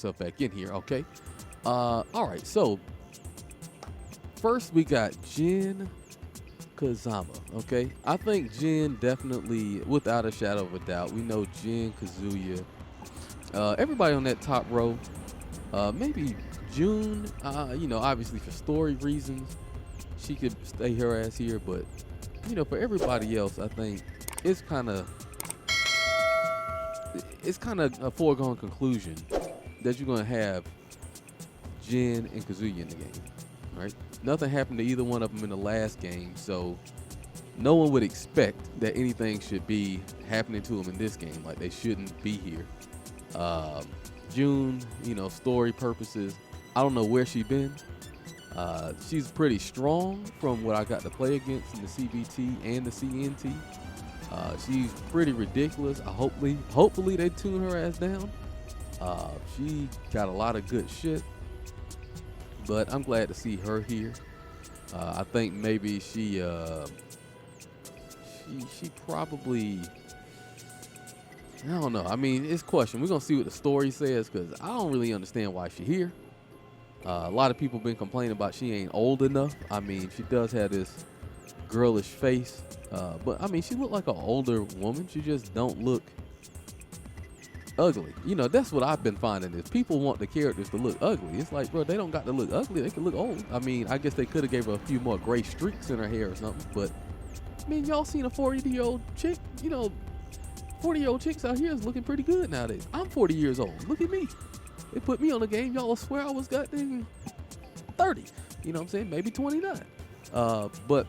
myself back in here, okay? All right, so first we got Jin Kazama, okay? I think Jin definitely, without a shadow of a doubt, we know Jin, Kazuya, everybody on that top row, maybe June, obviously for story reasons, she could stay her ass here, but, for everybody else, I think it's kind of a foregone conclusion that you're going to have Jin and Kazuya in the game, right? Nothing happened to either one of them in the last game, so no one would expect that anything should be happening to them in this game. Like, they shouldn't be here. June, story purposes, I don't know where she's been. She's pretty strong from what I got to play against in the CBT and the CNT. She's pretty ridiculous. Hopefully they tune her ass down. She got a lot of good shit, but I'm glad to see her here. I think maybe she probably, I don't know. I mean, it's a question. We're gonna see what the story says, because I don't really understand why she's here. A lot of people been complaining about she ain't old enough. I mean, she does have this girlish face, but I mean, she look like an older woman. She just don't look ugly. That's what I've been finding, is people want the characters to look ugly. It's like, bro, they don't got to look ugly. They can look old. I mean, I guess they could have gave her a few more gray streaks in her hair or something, but I mean, y'all seen a 40-year-old chick? 40-year-old chicks out here is looking pretty good nowadays. I'm 40 years old. Look at me. They put me on the game. Y'all swear I was goddamn 30. You know what I'm saying? Maybe 29. But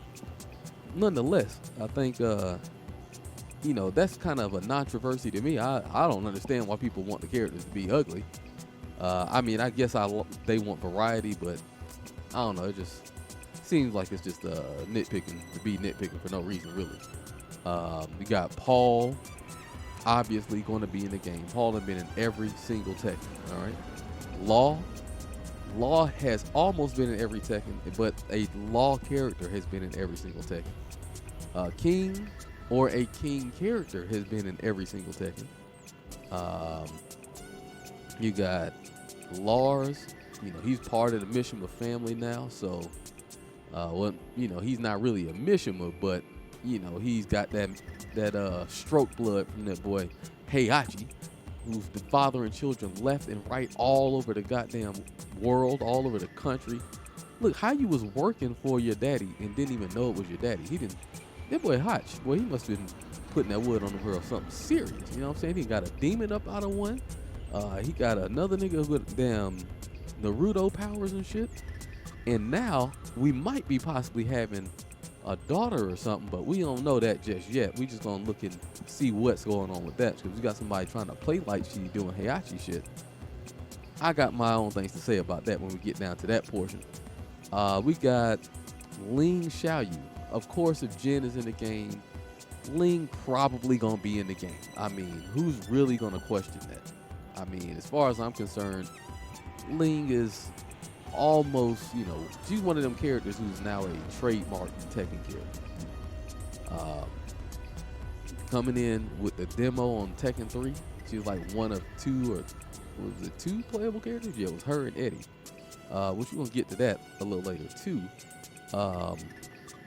nonetheless, I think, that's kind of a controversy to me. I don't understand why people want the characters to be ugly. I mean, I guess they want variety, but I don't know. It just seems like it's just nitpicking to be nitpicking for no reason, really. We got Paul, obviously going to be in the game. Paul has been in every single Tekken, all right? Law has almost been in every Tekken, but a Law character has been in every single Tekken. King, or a King character, has been in every single Tekken. You got Lars, he's part of the Mishima family now, so he's not really a Mishima, but he's got that stroke blood from that boy Heihachi, who's the father and children left and right all over the goddamn world, all over the country. Look, how you was working for your daddy and didn't even know it was your daddy. That boy Hotch, boy, he must have been putting that wood on him or something serious. You know what I'm saying? He got a demon up out of one. He got another nigga with damn Naruto powers and shit. And now we might be possibly having a daughter or something, but we don't know that just yet. We just gonna look and see what's going on with that, because we got somebody trying to play like she doing Heihachi shit. I got my own things to say about that when we get down to that portion. We got Ling Xiaoyu. Of course, if Jin is in the game, Ling probably gonna be in the game. I mean, who's really gonna question that? I mean, as far as I'm concerned, Ling is almost, she's one of them characters who's now a trademark Tekken character. Coming in with the demo on Tekken 3, she was like one of two, or was it two playable characters? Yeah, it was her and Eddie. Which we're gonna get to that a little later too.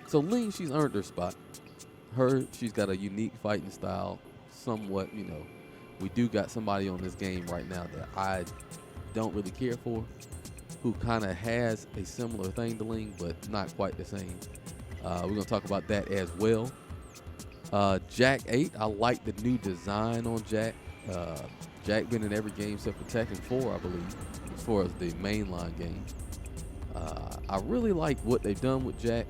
So Ling, she's earned her spot. She's got a unique fighting style, somewhat, we do got somebody on this game right now that I don't really care for, who kind of has a similar thing to Ling, but not quite the same. We're going to talk about that as well. Jack 8, I like the new design on Jack. Jack been in every game except for Tekken 4, I believe, as far as the mainline game. I really like what they've done with Jack.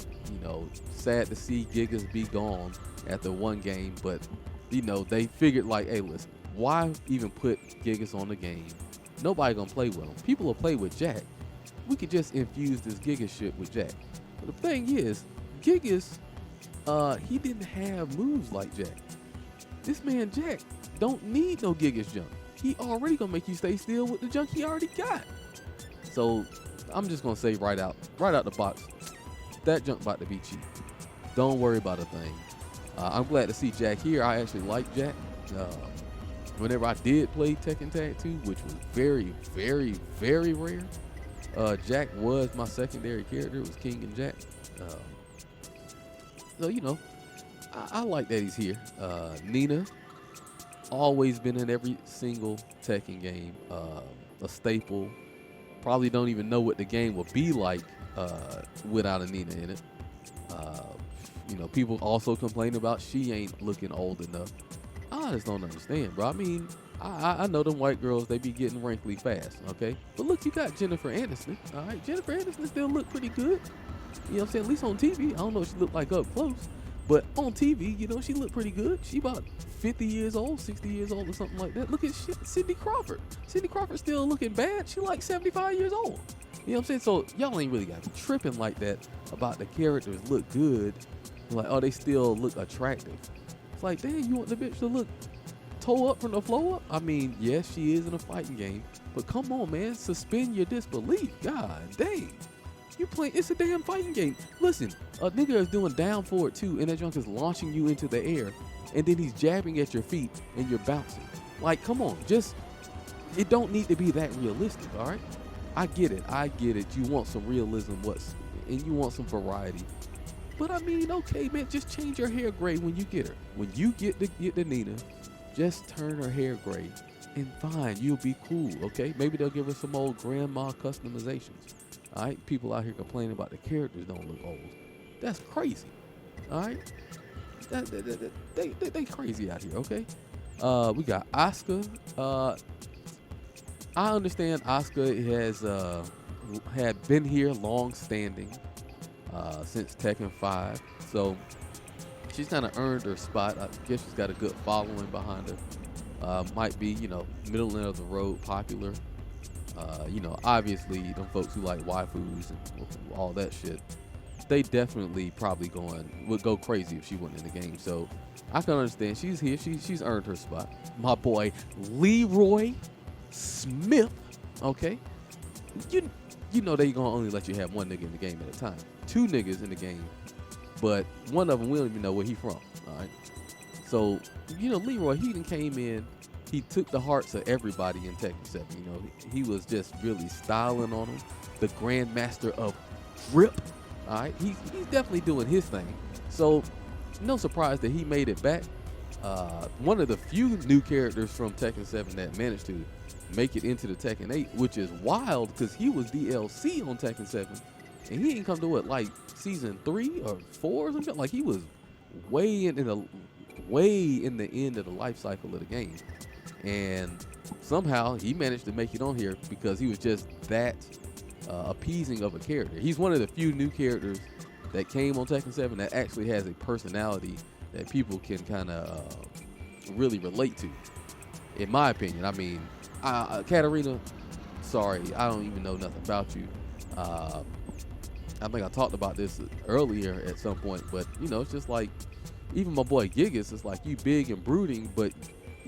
Sad to see Gigas be gone after one game, but, they figured like, hey, listen, why even put Gigas on the game? Nobody gonna play with him. People will play with Jack. We could just infuse this Gigas shit with Jack. But the thing is, Gigas, he didn't have moves like Jack. This man Jack don't need no Gigas jump. He already gonna make you stay still with the junk he already got. So I'm just gonna say right out the box, that junk about to be cheap. Don't worry about a thing. I'm glad to see Jack here. I actually like Jack. whenever I did play Tekken Tag 2, which was very, very, very rare, Jack was my secondary character. It was King and Jack. Um, so, I like that he's here. Nina, always been in every single Tekken game. A staple. Probably don't even know what the game would be like without a Nina in it. Uh, people also complain about she ain't looking old enough. I just don't understand, bro. I mean, I know them white girls, they be getting wrinkly fast, okay? But look, you got Jennifer Aniston, all right? Jennifer Aniston still look pretty good. You know what I'm saying? At least on TV. I don't know what she looked like up close. But on TV, she looked pretty good. She about 50 years old, 60 years old or something like that. Look at Cindy Crawford. Cindy Crawford still looking bad. She like 75 years old. You know what I'm saying? So y'all ain't really got to be tripping like that about the characters look good. Like, oh, they still look attractive. It's like, damn, you want the bitch to look toe up from the floor up? I mean, yes, she is in a fighting game. But come on, man. Suspend your disbelief. God dang. You playing, it's a damn fighting game. Listen, a nigga is doing down forward too, and that junk is launching you into the air, and then he's jabbing at your feet, and you're bouncing. Like, come on, it don't need to be that realistic, all right? I get it. You want some realism, and you want some variety. But I mean, okay, man, just change your hair gray when you get her. When you get the Nina, just turn her hair gray, and fine, you'll be cool, okay? Maybe they'll give her some old grandma customizations. All right, people out here complaining about the characters don't look old. That's crazy. All right, they crazy out here. Okay, we got Asuka. I understand Asuka has had been here long standing since Tekken 5, so she's kind of earned her spot. I guess she's got a good following behind her. Might be middle end of the road popular. Obviously, them folks who like waifus and all that shit, they definitely probably would go crazy if she wasn't in the game. So I can understand. She's here. She's earned her spot. My boy Leroy Smith. Okay, you know they gonna only let you have one nigga in the game at a time. Two niggas in the game, but one of them we don't even know where he from. All right. So Leroy, he done came in. He took the hearts of everybody in Tekken 7. He was just really styling on them. The Grandmaster of Grip. All right, he's definitely doing his thing. So no surprise that he made it back. One of the few new characters from Tekken 7 that managed to make it into the Tekken 8, which is wild because he was DLC on Tekken 7, and he ain't come to like season 3 or 4 or something. Like, he was way in the end of the life cycle of the game. And somehow he managed to make it on here because he was just that appeasing of a character. He's one of the few new characters that came on Tekken 7 that actually has a personality that people can kind of really relate to, in my opinion. I mean, Katarina, sorry, I don't even know nothing about you. I think I talked about this earlier at some point, but it's just like, even my boy Gigas is like, you big and brooding, but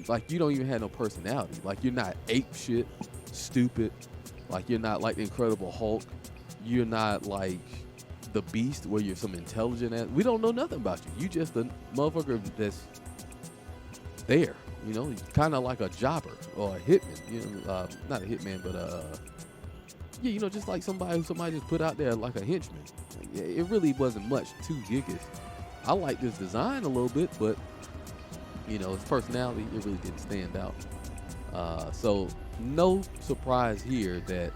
like, you don't even have no personality. Like, you're not ape shit, stupid. Like, you're not like the Incredible Hulk. You're not like the Beast, where you're some intelligent ass. We don't know nothing about you. You just a motherfucker that's there. Kind of like a jobber or a hitman. Not a hitman, but just like somebody just put out there like a henchman. It really wasn't much to Gigas. I like this design a little bit, but his personality, it really didn't stand out. So no surprise here that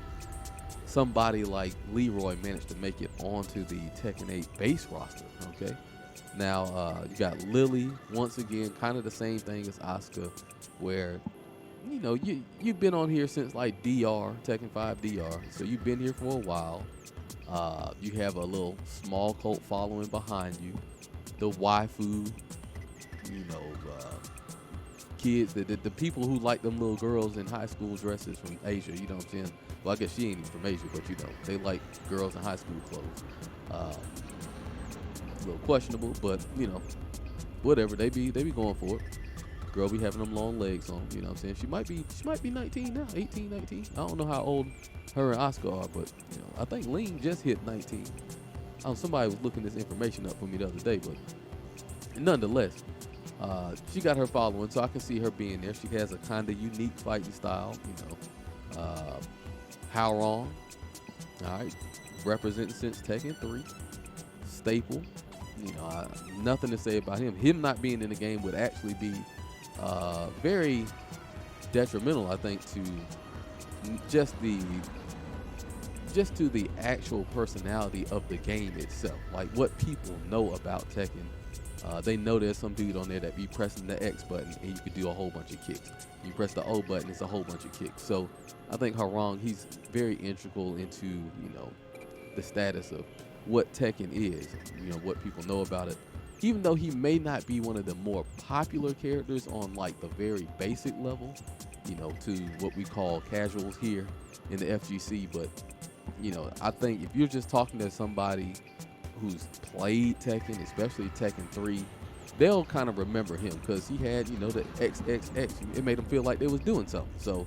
somebody like Leroy managed to make it onto the Tekken 8 base roster. Okay, now you got Lily, once again, kind of the same thing as Asuka, where you've been on here since like DR, Tekken 5 DR, so you've been here for a while. You have a little small cult following behind you. The waifu, kids, the people who like them little girls in high school dresses from Asia, you know what I'm saying? Well, I guess she ain't even from Asia, but they like girls in high school clothes. A little questionable, but whatever, they be going for it. Girl be having them long legs on, you know what I'm saying? She might be 19 now, 18, 19. I don't know how old her and Oscar are, but I think Ling just hit 19. Somebody was looking this information up for me the other day, but nonetheless, She got her following, so I can see her being there. She has a kind of unique fighting style, How Wrong, all right, representing since Tekken 3, staple. Nothing to say about him. Him not being in the game would actually be very detrimental, I think, to just the just to the actual personality of the game itself. Like what people know about Tekken. They know there's some dude on there that be pressing the X button and you could do a whole bunch of kicks. You press the O button, it's a whole bunch of kicks. So I think Harong, he's very integral into, the status of what Tekken is, what people know about it. Even though he may not be one of the more popular characters on like the very basic level, to what we call casuals here in the FGC, but I think if you're just talking to somebody who's played Tekken, especially Tekken 3, they'll kind of remember him because he had, the XXX. It made them feel like they was doing something. So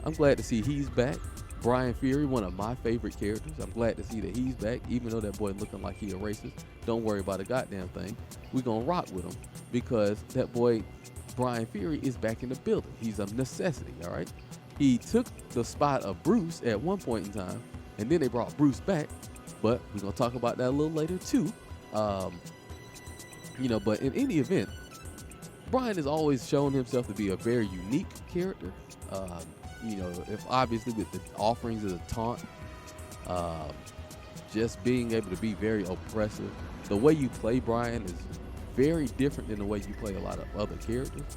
I'm glad to see he's back. Brian Fury, one of my favorite characters. I'm glad to see that he's back, even though that boy looking like he a racist. Don't worry about a goddamn thing. We're going to rock with him because that boy, Brian Fury, is back in the building. He's a necessity, all right? He took the spot of Bruce at one point in time, and then they brought Bruce back. But we're going to talk about that a little later, too. But in any event, Brian has always shown himself to be a very unique character. If obviously with the offerings of the taunt, just being able to be very oppressive. The way you play Brian is very different than the way you play a lot of other characters.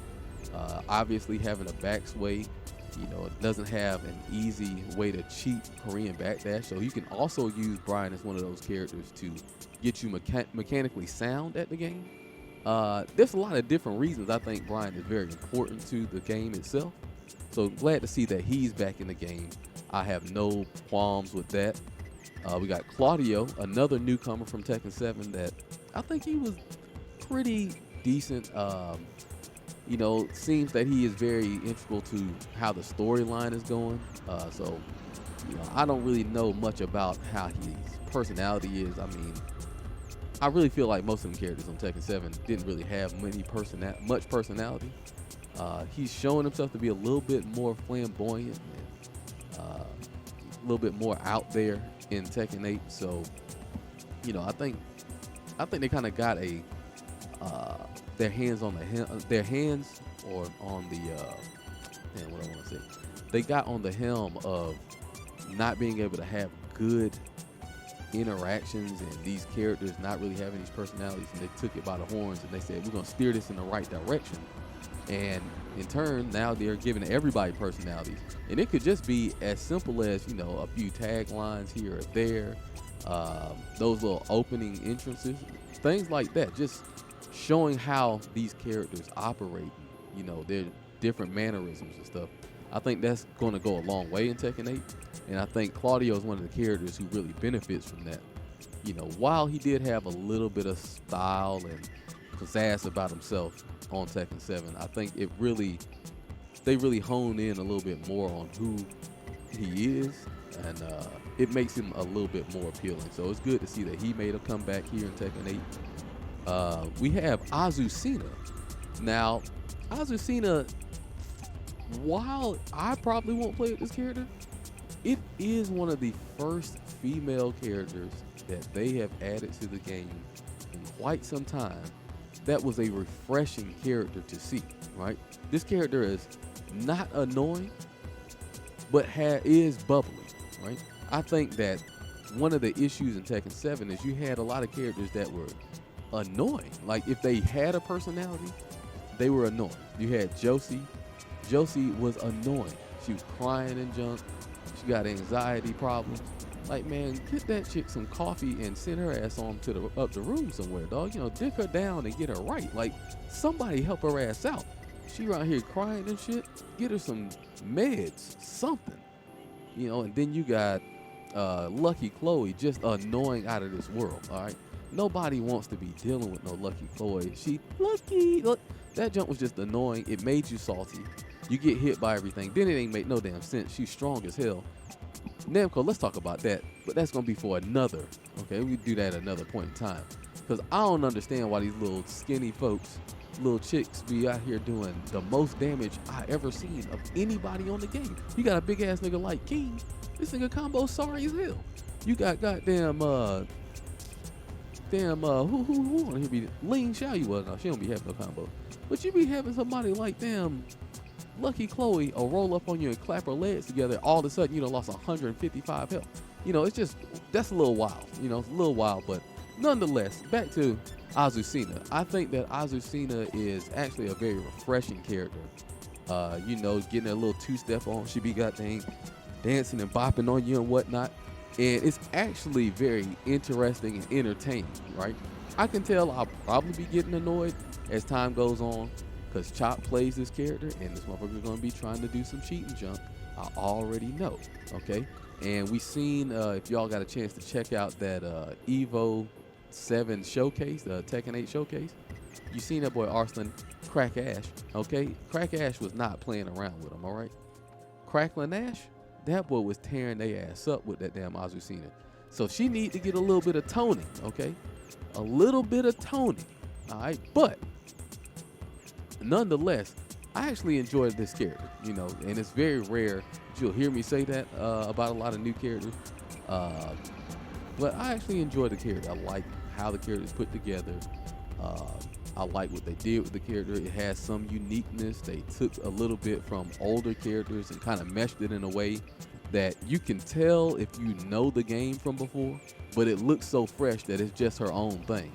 Obviously having a back sway, it doesn't have an easy way to cheat Korean backdash. So you can also use Brian as one of those characters to get you mechanically sound at the game. There's a lot of different reasons I think Brian is very important to the game itself. So glad to see that he's back in the game. I have no qualms with that. We got Claudio, another newcomer from Tekken 7 that I think he was pretty decent. Seems that he is very integral to how the storyline is going. I don't really know much about how his personality is. I mean, I really feel like most of the characters on Tekken 7 didn't really have much personality. He's showing himself to be a little bit more flamboyant and a little bit more out there in Tekken 8. So, I think they kind of got their hands on the they got on the helm of not being able to have good interactions and these characters not really having these personalities, and they took it by the horns and they said we're going to steer this in the right direction. And in turn, now they're giving everybody personalities. And it could just be as simple as, a few taglines here or there, those little opening entrances, things like that. Just showing how these characters operate, their different mannerisms and stuff. I think that's going to go a long way in Tekken 8. And I think Claudio is one of the characters who really benefits from that. While he did have a little bit of style and pizzazz about himself on Tekken 7, I think they really hone in a little bit more on who he is, and it makes him a little bit more appealing. So it's good to see that he made a comeback here in Tekken 8. We have Azucena. Now, Azucena, while I probably won't play with this character, it is one of the first female characters that they have added to the game in quite some time. That was a refreshing character to see, right? This character is not annoying, but is bubbly, right? I think that one of the issues in Tekken 7 is you had a lot of characters that were annoying. Like if they had a personality, they were annoying. You had Josie. Josie was annoying. She was crying and junk. She got anxiety problems. Like, man, get that chick some coffee and send her ass on to up the room somewhere, dog. Dick her down and get her right. Like, somebody help her ass out. She around here crying and shit. Get her some meds, something. And then you got Lucky Chloe, just annoying out of this world, all right? Nobody wants to be dealing with no Lucky Chloe. Look, that jump was just annoying. It made you salty. You get hit by everything. Then it ain't make no damn sense. She's strong as hell. Namco, let's talk about that, but that's gonna be for another. Okay, we do that at another point in time, because I don't understand why these little skinny folks, little chicks, be out here doing the most damage I ever seen of anybody on the game. You got a big ass nigga like King. This nigga combo sorry as hell. You got goddamn who on here be Ling Xiao? You was no, she don't be having no combo, but you be having somebody like damn Lucky Chloe will roll up on you and clap her legs together. All of a sudden, you know, lost 155 health. You know, it's just, that's a little wild. You know, it's a little wild, but nonetheless, back to Azucena. I think that Azucena is actually a very refreshing character. You know, getting a little two-step on. She be goddamn dancing and bopping on you and whatnot. And it's actually very interesting and entertaining, right? I can tell I'll probably be getting annoyed as time goes on, because Chop plays this character, and this motherfucker's gonna be trying to do some cheating junk. I already know, okay? And we seen, if y'all got a chance to check out that Evo 7 showcase, Tekken 8 showcase, you seen that boy Arslan Crack Ash, okay? Crack Ash was not playing around with him, all right? Cracklin Ash, that boy was tearing their ass up with that damn Azucena. So she need to get a little bit of toning, okay? A little bit of toning, all right? But nonetheless, I actually enjoyed this character, you know, and it's very rare that you'll hear me say that about a lot of new characters. But I actually enjoyed the character. I like how the character is put together. I like what they did with the character. It has some uniqueness. They took a little bit from older characters and kind of meshed it in a way that you can tell if you know the game from before, but it looks so fresh that it's just her own thing.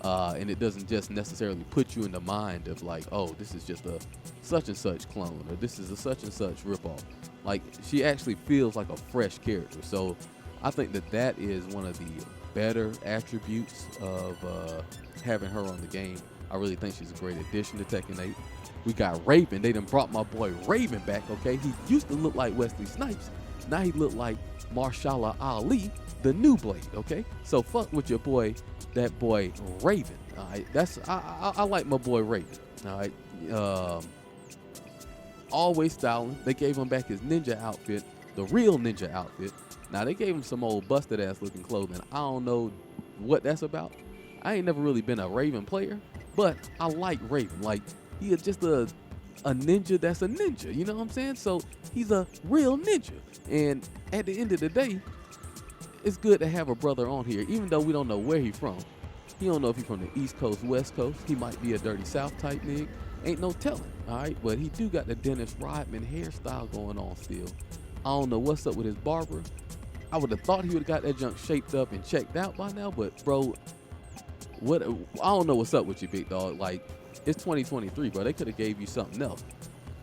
And it doesn't just necessarily put you in the mind of like, oh, this is just a such and such clone, or this is a such and such ripoff. Like, she actually feels like a fresh character. So I think that that is one of the better attributes of having her on the game. I really think she's a great addition to Tekken 8. We got Raven. They done brought my boy Raven back, okay? He used to look like Wesley Snipes. Now he look like Marshala Ali, the new Blade, okay? So fuck with your boy, that boy Raven. All right, that's I like my boy Raven. All right, always styling. They gave him back his ninja outfit, the real ninja outfit. Now they gave him some old busted ass looking clothing. I don't know what that's about. I ain't never really been a Raven player, but I like Raven. Like, he is just a ninja that's a ninja. You know what I'm saying? So he's a real ninja. And at the end of the day, it's good to have a brother on here, even though we don't know where he's from. He don't know if he's from the East Coast, West Coast. He might be a Dirty South type nigga. Ain't no telling, all right? But he do got the Dennis Rodman hairstyle going on still. I don't know what's up with his barber. I would have thought he would have got that junk shaped up and checked out by now, but bro, what? I don't know what's up with you, big dog. Like, it's 2023, bro. They could have gave you something else.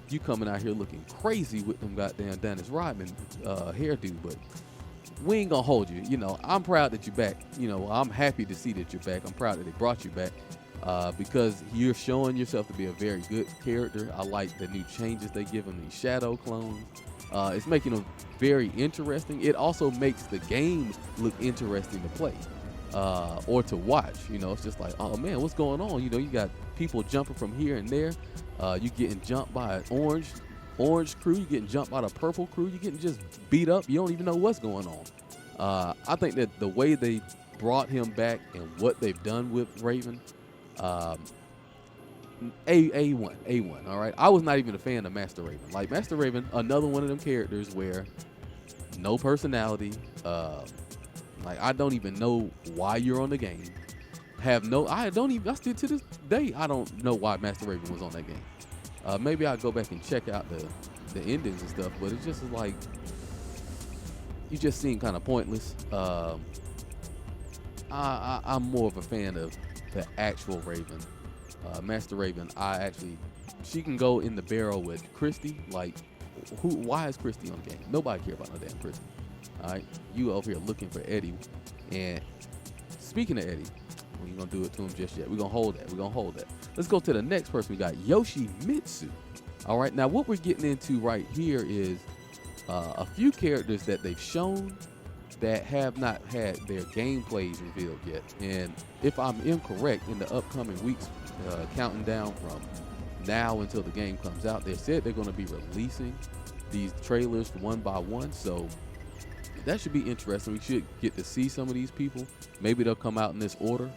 You coming out here looking crazy with them goddamn Dennis Rodman hairdo, but we ain't gonna hold you. You know, I'm proud that you're back. You know, I'm happy to see that you're back. I'm proud that they brought you back because you're showing yourself to be a very good character. I like the new changes they give him, these shadow clones. It's making them very interesting. It also makes the game look interesting to play or to watch. You know, it's just like, oh man, what's going on? You know, you got people jumping from here and there. You getting jumped by an orange crew. You getting jumped by the purple crew. You getting just beat up. You don't even know what's going on. I think that the way they brought him back and what they've done with Raven, A1. All right, I was not even a fan of Master Raven. Like, Master Raven, another one of them characters where no personality. Like, I don't even know why you're on the game. I still to this day, I don't know why Master Raven was on that game. Maybe I'll go back and check out the endings and stuff, but it's just like, you just seem kind of pointless. I'm more of a fan of the actual Raven. Master Raven, she can go in the barrel with Christy. Like, why is Christy on the game? Nobody care about no damn Christy. All right, you over here looking for Eddie. And speaking of Eddie, we ain't gonna do it to him just yet. We're gonna hold that. Let's go to the next person. We got Yoshimitsu. All right, now what we're getting into right here is a few characters that they've shown that have not had their gameplays revealed yet. And if I'm incorrect, in the upcoming weeks, counting down from now until the game comes out, they said they're going to be releasing these trailers one by one. So that should be interesting. We should get to see some of these people. Maybe they'll come out in this order.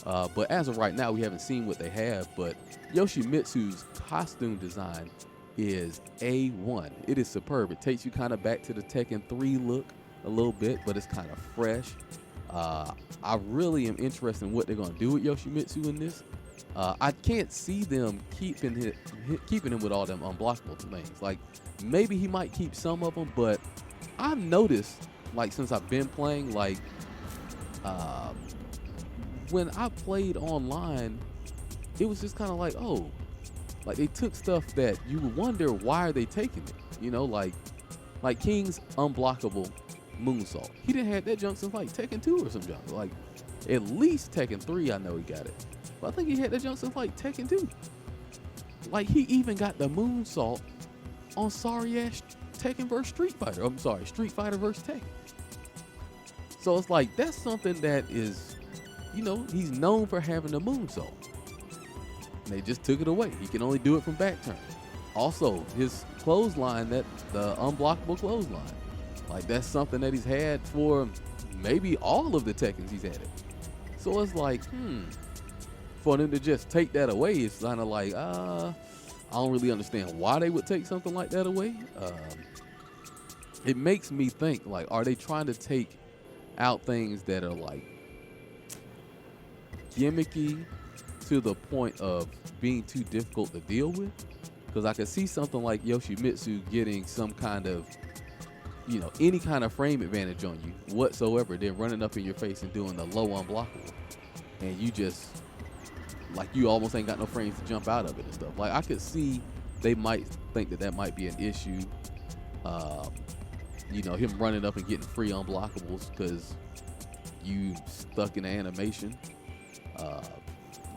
But as of right now, we haven't seen what they have. But Yoshimitsu's costume design is A1. It is superb. It takes you kind of back to the Tekken 3 look a little bit, but it's kind of fresh. I really am interested in what they're going to do with Yoshimitsu in this. I can't see them keeping him with all them unblockable things. Like, maybe he might keep some of them, but I've noticed, like, since I've been playing, like, when I played online, it was just kind of like, oh, like they took stuff that you would wonder why are they taking it, you know, like King's unblockable moonsault. He didn't have that junk since like Tekken 2 or some junk. Like at least Tekken 3, I know he got it, but I think he had that junk since like Tekken 2. Like he even got the moonsault on sorry ass Tekken versus Street Fighter. I'm sorry, Street Fighter versus Tekken. So it's like that's something that is, you know, he's known for having the moonsault. And they just took it away. He can only do it from back turn. Also, his clothesline, the unblockable clothesline, like that's something that he's had for maybe all of the Tekkens he's had it. So it's like, for them to just take that away, it's kind of like, I don't really understand why they would take something like that away. It makes me think, like, are they trying to take out things that are like gimmicky to the point of being too difficult to deal with? Because I could see something like Yoshimitsu getting some kind of, you know, any kind of frame advantage on you whatsoever, then running up in your face and doing the low unblockable, and you just, like, you almost ain't got no frames to jump out of it and stuff. Like, I could see they might think that might be an issue. You know, him running up and getting free unblockables because you stuck in the animation.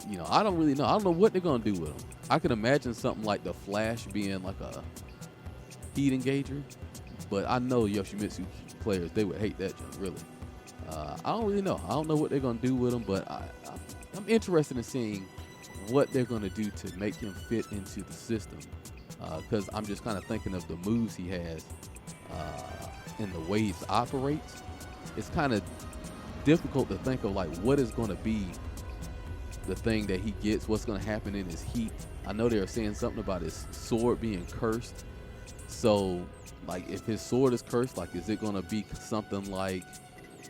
You know, I don't really know. I don't know what they're going to do with him. I can imagine something like the Flash being like a heat engager, but I know Yoshimitsu players, they would hate that jump, really. I don't really know. I don't know what they're going to do with him, but I'm interested in seeing what they're going to do to make him fit into the system, because I'm just kind of thinking of the moves he has and the way he operates. It's kind of difficult to think of, like, what is going to be the thing that he gets, what's going to happen in his heat. I know they're saying something about his sword being cursed. So, like, if his sword is cursed, like, is it going to be something like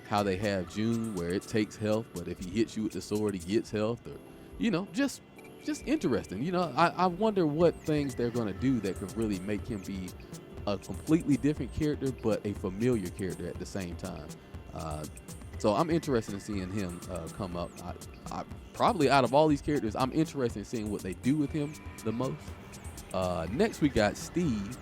how they have June, where it takes health, but if he hits you with the sword, he gets health? Or, you know, just interesting. You know, I wonder what things they're going to do that could really make him be a completely different character, but a familiar character at the same time. So I'm interested in seeing him come up. I probably, out of all these characters, I'm interested in seeing what they do with him the most. Next, we got Steve.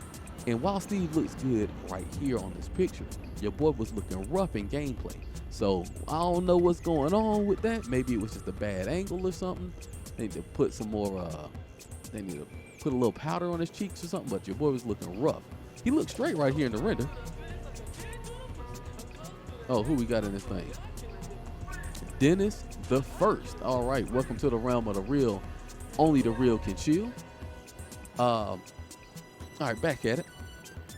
And while Steve looks good right here on this picture, your boy was looking rough in gameplay. So I don't know what's going on with that. Maybe it was just a bad angle or something. They need to put some more, they need to put a little powder on his cheeks or something, but your boy was looking rough. He looks straight right here in the render. Oh, who we got in this thing? Dennis the First. All right, welcome to the realm of the real. Only the real can chill. All right, back at it.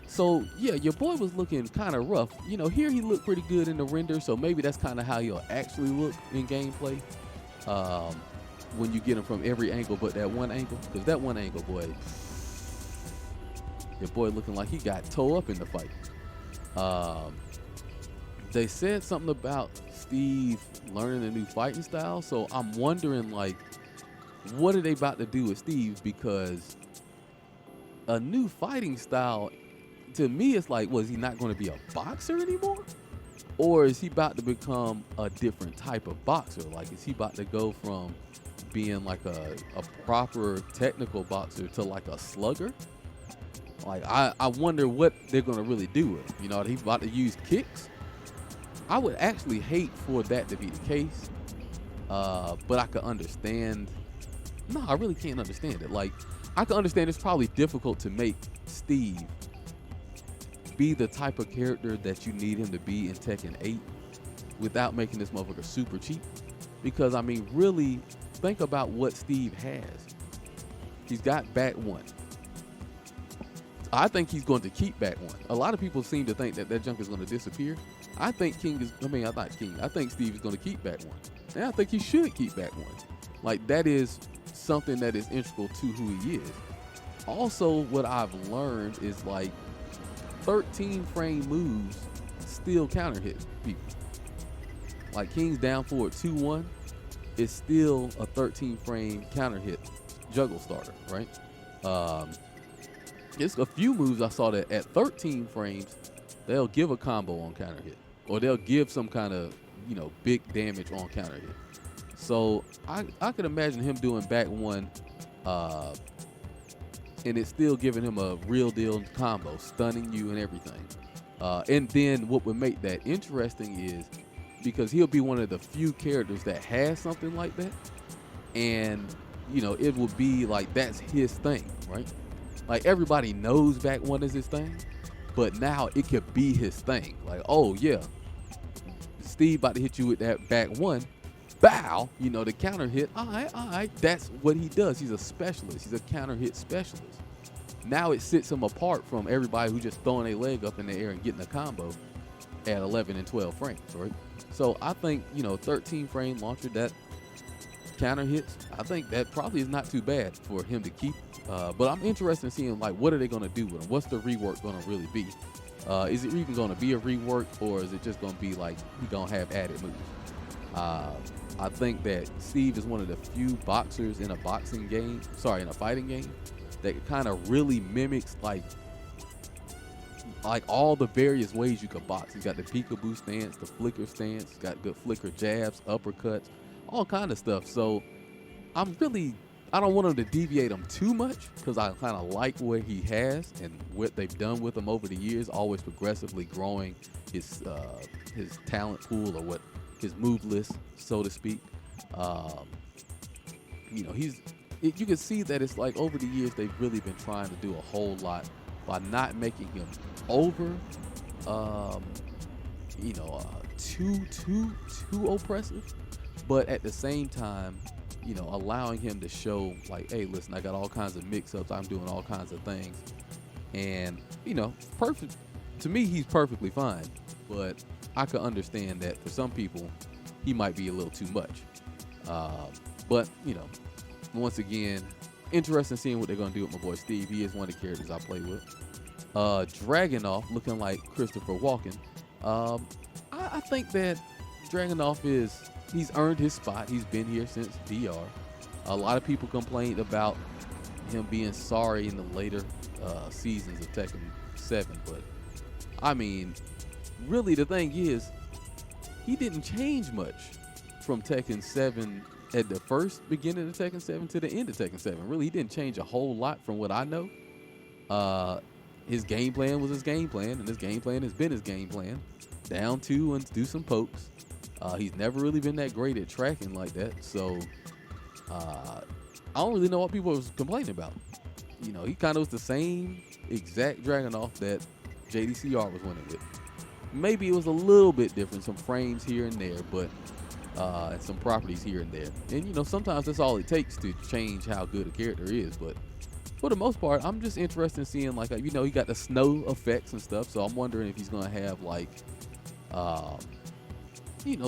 So, yeah, your boy was looking kind of rough. You know, here he looked pretty good in the render, so maybe that's kind of how he'll actually look in gameplay. When you get him from every angle but that one angle. Because that one angle, boy, your boy looking like he got tore up in the fight. They said something about Steve learning a new fighting style, so I'm wondering, like, what are they about to do with Steve? Because a new fighting style, to me, it's like, was he not going to be a boxer anymore? Or is he about to become a different type of boxer? Like, is he about to go from being like a proper technical boxer to like a slugger? Like, I wonder what they're going to really do with him. You know, he's about to use kicks. I would actually hate for that to be the case, but I could understand. No, I really can't understand it. Like, I can understand it's probably difficult to make Steve be the type of character that you need him to be in Tekken 8 without making this motherfucker super cheap. Because, I mean, really, think about what Steve has. He's got back one. I think he's going to keep back one. A lot of people seem to think that that junk is going to disappear. I think I think Steve is going to keep back one. And I think he should keep back one. Like, that is something that is integral to who he is. Also, what I've learned is, like, 13 frame moves still counter hit people. Like, King's down forward 2-1 is still a 13 frame counter hit juggle starter, right? There's a few moves I saw that at 13 frames, they'll give a combo on counter hit, or they'll give some kind of, big damage on counter hit. So I could imagine him doing back one, and it's still giving him a real deal combo, stunning you and everything. And then what would make that interesting is because he'll be one of the few characters that has something like that, and it will be like that's his thing, right? Like, everybody knows back one is his thing, but now it could be his thing. Like, oh yeah, Steve about to hit you with that back one, bow, the counter hit. All right, that's what he does. He's a specialist. He's a counter hit specialist. Now it sets him apart from everybody who just throwing a leg up in the air and getting a combo at 11 and 12 frames, right? So I think 13 frame launcher that counter hits, I think that probably is not too bad for him to keep. But I'm interested in seeing, like, what are they going to do with him? What's the rework going to really be? Is it even going to be a rework, or is it just going to be like he going to have added moves? I think that Steve is one of the few boxers in a fighting game, that kind of really mimics like all the various ways you could box. He's got the peekaboo stance, the flicker stance, he's got good flicker jabs, uppercuts, all kind of stuff. So I don't want him to deviate him too much, because I kind of like what he has and what they've done with him over the years, always progressively growing his talent pool, or what his move list, so to speak. You can see that it's like over the years they've really been trying to do a whole lot by not making him over, too oppressive, but at the same time, allowing him to show, like, hey, listen, I got all kinds of mix-ups, I'm doing all kinds of things, and perfect. To me, he's perfectly fine, but I could understand that for some people, he might be a little too much. But once again, interested in seeing what they're gonna do with my boy Steve. He is one of the characters I play with. Dragunov, looking like Christopher Walken. I think that Dragunov he's earned his spot. He's been here since DR. A lot of people complained about him being sorry in the later seasons of Tekken 7, but I mean, really the thing is, he didn't change much from Tekken 7 at the first beginning of Tekken 7 to the end of Tekken 7. Really, he didn't change a whole lot from what I know. His game plan was his game plan, and his game plan has been his game plan. Down two and do some pokes. He's never really been that great at tracking like that, so I don't really know what people was complaining about. He kind of was the same exact Dragunov that JDCR was winning with. Maybe it was a little bit different, some frames here and there, but and some properties here and there. And sometimes that's all it takes to change how good a character is. But for the most part, I'm just interested in seeing, like, he got the snow effects and stuff. So I'm wondering if he's gonna have like,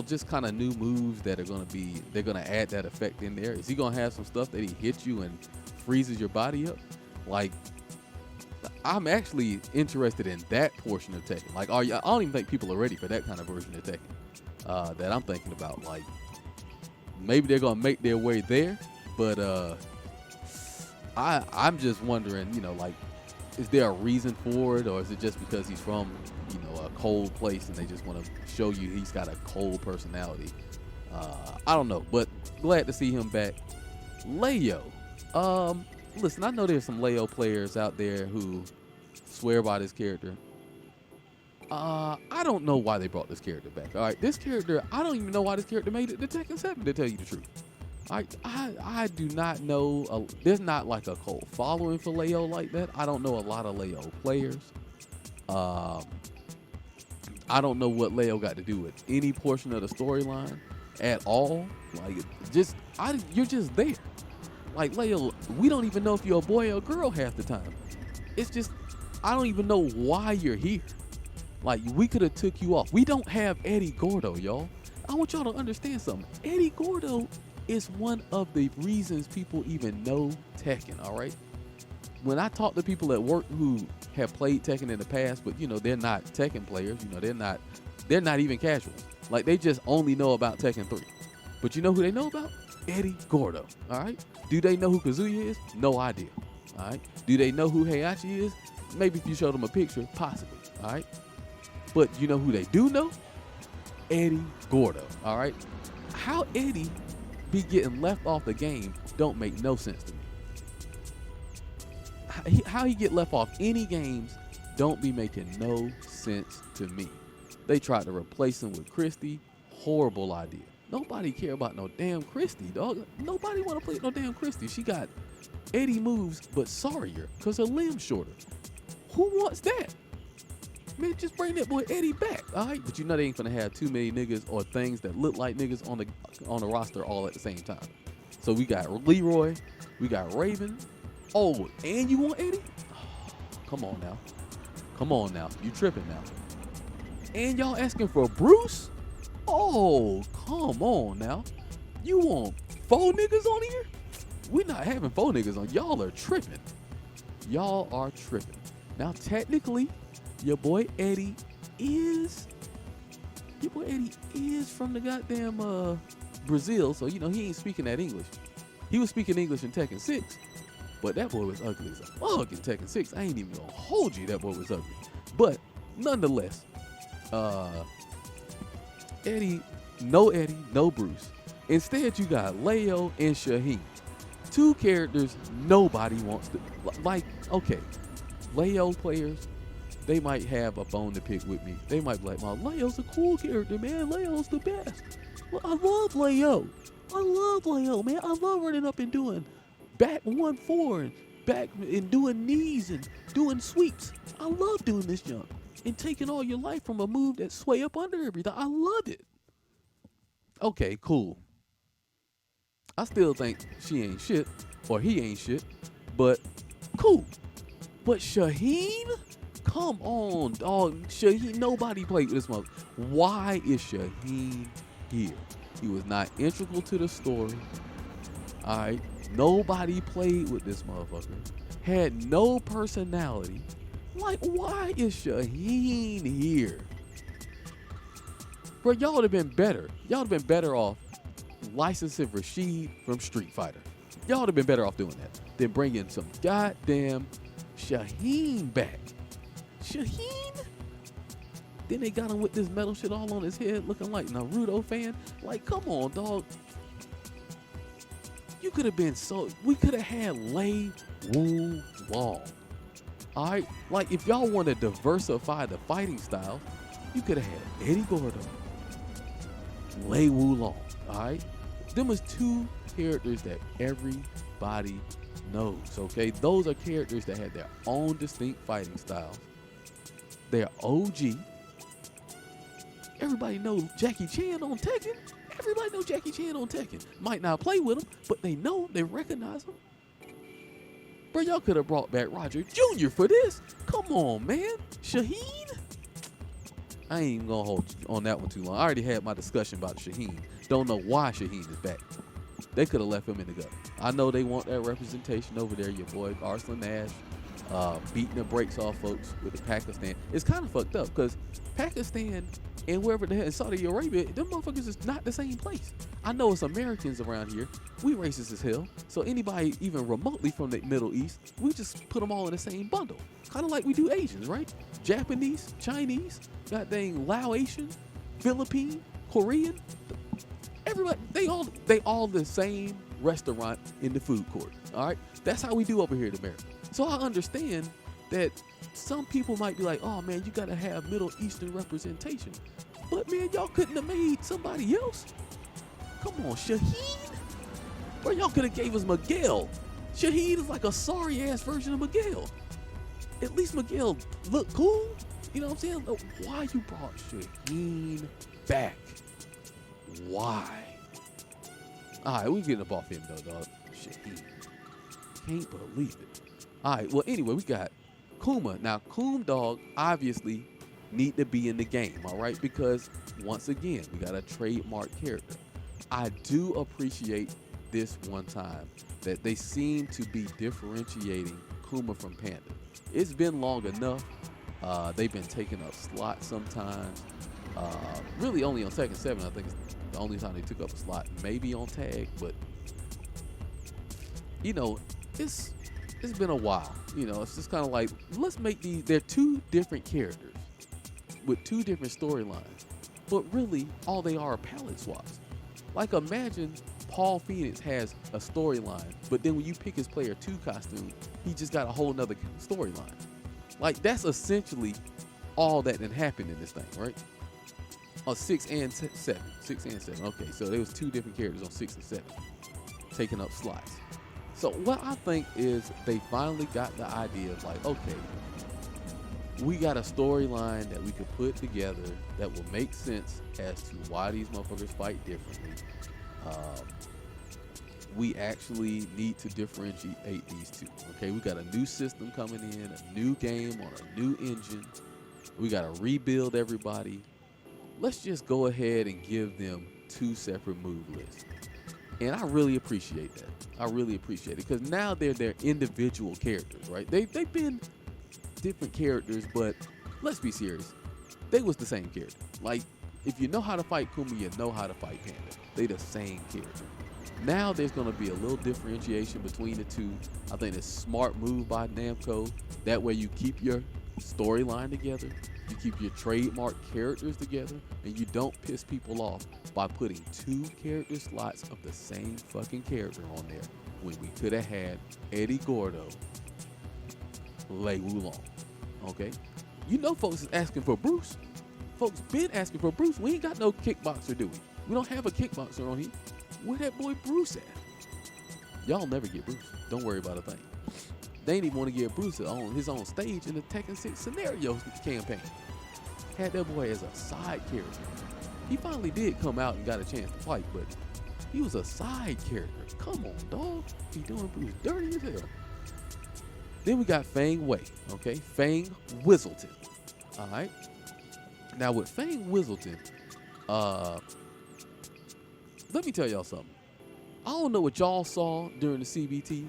just kind of new moves that they're gonna add that effect in there. Is he gonna have some stuff that he hits you and freezes your body up? Like, I'm actually interested in that portion of Tekken. Like, I don't even think people are ready for that kind of version of Tekken that I'm thinking about. Like, maybe they're gonna make their way there, but I'm just wondering, like, is there a reason for it, or is it just because he's from a cold place and they just want to show you he's got a cold personality? I don't know, but glad to see him back. Leo. Listen, I know there's some Leo players out there who swear by this character. I don't know why they brought this character back. All right, this character, I don't even know why this character made it to Tekken 7, to tell you the truth. I do not know. There's not like a cult following for Leo like that. I don't know a lot of Leo players. I don't know what Leo got to do with any portion of the storyline at all. Like, you're just there. Like, Leo, we don't even know if you're a boy or a girl half the time. It's just, I don't even know why you're here. Like, we could have took you off. We don't have Eddie Gordo, y'all. I want y'all to understand something. Eddie Gordo is one of the reasons people even know Tekken, all right? When I talk to people at work who have played Tekken in the past, but, you know, they're not Tekken players, you know, they're not even casuals. Like, they just only know about Tekken 3. But you know who they know about? Eddie Gordo, all right? Do they know who Kazuya is? No idea, all right? Do they know who Heihachi is? Maybe if you showed them a picture, possibly, all right? But you know who they do know? Eddie Gordo, all right? How Eddie be getting left off the game don't make no sense to me. How he get left off any games don't be making no sense to me. They tried to replace him with Christy. Horrible idea. Nobody care about no damn Christy, dog. Nobody want to play no damn Christy. She got Eddie moves, but sorrier, because her limb's shorter. Who wants that? Man, just bring that boy Eddie back, all right? But you know they ain't gonna have too many niggas or things that look like niggas on the roster all at the same time. So we got Leroy, we got Raven. Oh, and you want Eddie? Oh, come on now. Come on now. You tripping now. And y'all asking for Bruce? Oh, come on now. You want 4 niggas on here? We not having 4 niggas on. Y'all are tripping. Y'all are tripping. Now, technically, your boy Eddie is from the goddamn Brazil, so you know he ain't speaking that English. He was speaking English in Tekken 6, but that boy was ugly as a fuck in Tekken 6. I ain't even gonna hold you, that boy was ugly. But nonetheless, Eddie, no Bruce. Instead, you got Leo and Shaheen. 2 characters nobody wants to, like, okay, Leo players, they might have a bone to pick with me. They might be like, well, Leo's a cool character, man. Leo's the best. Well, I love Leo. Man. I love running up and doing back 1-4 and back and doing knees and doing sweeps. I love doing this jump and taking all your life from a move that sway up under everything. I love it. Okay, cool. I still think she ain't shit or he ain't shit, but cool. But Shaheen? Come on, dog. Shaheen, nobody played with this mother. Why is Shaheen here? He was not integral to the story. All right. Nobody played with this motherfucker. Had no personality. Like, why is Shaheen here? Bro, y'all would have been better. Y'all would have been better off licensing Rashid from Street Fighter. Y'all would have been better off doing that than bringing some goddamn Shaheen back. Shaheen? Then they got him with this metal shit all on his head looking like Naruto fan. Like, come on, dog. You could have been we could have had Lei Wu Long. All right? Like, if y'all want to diversify the fighting style, you could have had Eddie Gordo, Lei Wu Long. All right? Them was 2 characters that everybody knows, okay? Those are characters that had their own distinct fighting styles. They're OG. Everybody knows Jackie Chan on Tekken. Everybody knows Jackie Chan on Tekken. Might not play with him, but they know, they recognize him. Bro, y'all could have brought back Roger Jr. for this. Come on, man. Shaheen? I ain't even gonna hold you on that one too long. I already had my discussion about Shaheen. Don't know why Shaheen is back. They could have left him in the gutter. I know they want that representation over there. Your boy Arslan Nash beating the brakes off folks with the Pakistan. It's kind of fucked up because Pakistan and wherever the hell in Saudi Arabia, them motherfuckers is not the same place. I know it's Americans around here. We racist as hell. So anybody even remotely from the Middle East, we just put them all in the same bundle. Kind of like we do Asians, right? Japanese, Chinese, goddamn Laotian, Philippine, Korean. Everybody, they all the same restaurant in the food court. All right, that's how we do over here in America. So I understand that some people might be like, oh man, you gotta have Middle Eastern representation. But man, y'all couldn't have made somebody else. Come on, Shaheen. Bro, y'all could have gave us Miguel. Shaheen is like a sorry ass version of Miguel. At least Miguel look cool. You know what I'm saying? Why you brought Shaheen back? Why? All right, we getting up off him though, dog. Shaheen. Can't believe it. All right, well, anyway, we got Kuma. Now, Coom Dog obviously need to be in the game, all right? Because once again, we got a trademark character. I do appreciate this one time that they seem to be differentiating Kuma from Panda. It's been long enough. They've been taking up slots sometimes. Really only on Tekken 7, I think it's the only time they took up a slot. Maybe on Tag, but you know, it's been a while. You know, it's just kind of like, let's make these. They're two different characters with two different storylines, but really all they are palette swaps. Like, imagine Paul Phoenix has a storyline, but then when you pick his player 2 costume, he just got a whole nother storyline. Like, that's essentially all that happened in this thing, right? On 6 and 7. 6 and 7. Okay, so there was two different characters on 6 and 7 taking up slots. So what I think is they finally got the idea of like, okay, we got a storyline that we could put together that will make sense as to why these motherfuckers fight differently. We actually need to differentiate these two. Okay, we got a new system coming in, a new game on a new engine. We got to rebuild everybody. Let's just go ahead and give them two separate move lists. And I really appreciate that. I really appreciate it because now they're their individual characters, right? They've been different characters, but let's be serious. They was the same character. Like, if you know how to fight Kuma, you know how to fight Panda. They the same character. Now there's going to be a little differentiation between the two. I think it's a smart move by Namco. That way you keep your storyline together, you keep your trademark characters together, and you don't piss people off by putting two character slots of the same fucking character on there when we could have had Eddie Gordo, Lei Wulong. Okay? You know folks is asking for Bruce. Folks been asking for Bruce. We ain't got no kickboxer, do we? We don't have a kickboxer on here. Where that boy Bruce at? Y'all never get Bruce. Don't worry about a thing. They didn't even want to get Bruce on his own stage in the Tekken 6 scenarios campaign. Had that boy as a side character. He finally did come out and got a chance to fight, but he was a side character. Come on, dog. He doing Bruce dirty as hell. Then we got Fang Wei, okay? Fang Whistleton. All right. Now with Fang Whistleton, let me tell y'all something. I don't know what y'all saw during the CBT.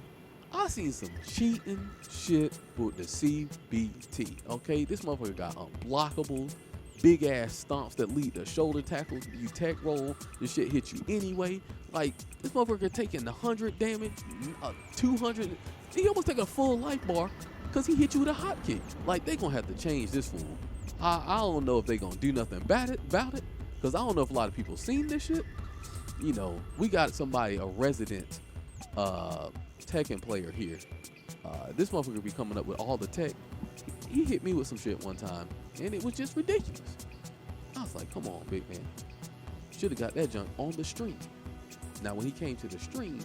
I seen some cheating shit with the CBT, okay? This motherfucker got unblockables, big ass stomps that lead to shoulder tackles. You tech roll, this shit hit you anyway. Like, this motherfucker taking 100 damage, 200. He almost take a full life bar because he hit you with a hop kick. Like, they gonna have to change this fool. I don't know if they gonna do nothing about it, because I don't know if a lot of people seen this shit. You know, we got somebody, a resident Tekken player here. This motherfucker be coming up with all the tech. He hit me with some shit one time, and it was just ridiculous. I was like, come on, big man. Should have got that junk on the stream. Now, when he came to the stream,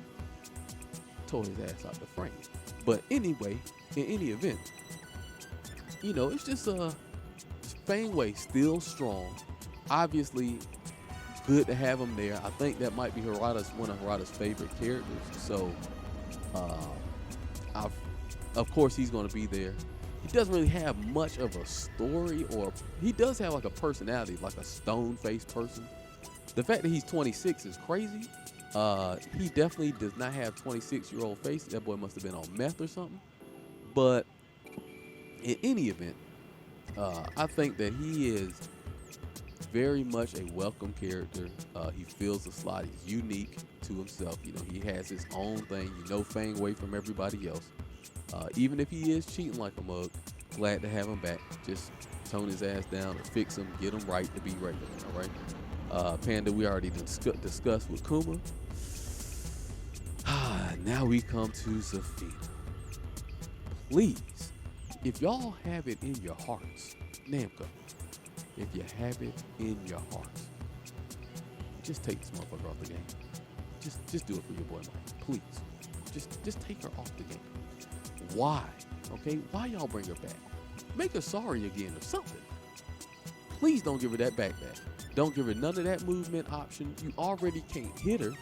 tore his ass out the frame. But anyway, in any event, you know, it's just Fang Wei still strong. Obviously, good to have him there. I think that might be one of Harada's favorite characters. So, of course, he's going to be there. He doesn't really have much of a story, or he does have like a personality, like a stone-faced person. The fact that he's 26 is crazy. He definitely does not have 26-year-old face. That boy must have been on meth or something. But in any event, I think that he is very much a welcome character. He fills the slot. He's unique to himself. You know, he has his own thing. You know, Fang Wei from everybody else. Even if he is cheating like a mug, glad to have him back. Just tone his ass down or fix him, get him right to be regular. All right. Panda, we already discussed with Kuma. Now we come to Zafina. Please, if y'all have it in your hearts, Namco, if you have it in your hearts, just take this motherfucker off the game. Just do it for your boy, Mike. Please. Just take her off the game. Why? Okay? Why y'all bring her back? Make her sorry again or something. Please don't give her that back. Don't give her none of that movement option. You already can't hit her.